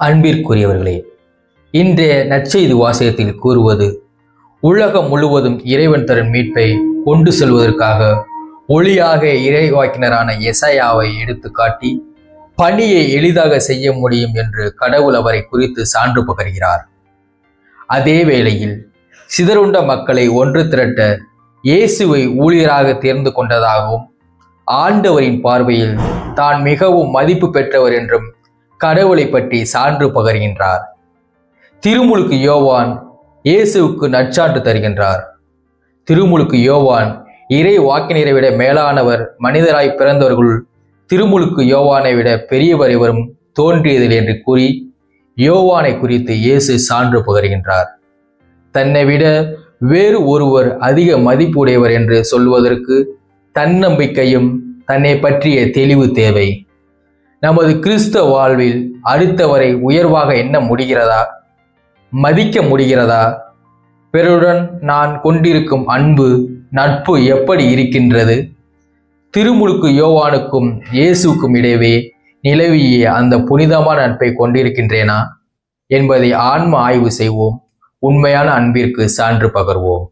அன்பிற்குரியவர்களே, இன்றைய நற்செய்தி வாசகத்தில் கூறுவது, உலகம் முழுவதும் இறைவன் தரும் மீட்பை கொண்டு செல்வதற்காக ஒளியாக இறைவாக்கினரான எசாயாவை எடுத்து காட்டி பணியை எளிதாக செய்ய முடியும் என்று கடவுள் அவரை குறித்து சான்று பகர்கிறார். அதே வேளையில் சிதறுண்ட மக்களை ஒன்று திரட்ட இயேசுவை ஊழியராக தேர்ந்து கொண்டதாகவும், ஆண்டவரின் பார்வையில் தான் மிகவும் மதிப்பு பெற்றவர் என்றும் கடவுளை பற்றி சான்று பகர்கின்றார். திருமுழுக்கு யோவான் இயேசுவுக்கு நற்சான்று தருகின்றார். திருமுழுக்கு யோவான் இறை வாக்கினரை விட மேலானவர், மனிதராய் பிறந்தவர்கள் திருமுழுக்கு யோவானை விட பெரியவர் எவரும் தோன்றியதில்லை என்று கூறி யோவானை குறித்து இயேசு சான்று பகர்கின்றார். தன்னை விட வேறு ஒருவர் அதிக மதிப்புடையவர் என்று சொல்வதற்கு தன்னம்பிக்கையும் தன்னை பற்றிய தெளிவு தேவை. நமது கிறிஸ்தவ வாழ்வில் அடுத்தவரை உயர்வாக எண்ண முடிகிறதா? மதிக்க முடிகிறதா? பிறருடன் நான் கொண்டிருக்கும் அன்பு, நட்பு எப்படி இருக்கின்றது? திருமுழுக்கு யோவானுக்கும் இயேசுக்கும் இடையே நிலவிய அந்த புனிதமான நட்பை கொண்டிருக்கின்றேனா என்பதை ஆன்ம ஆய்வு செய்வோம். உண்மையான அன்பிற்கு சான்று பகர்வோம்.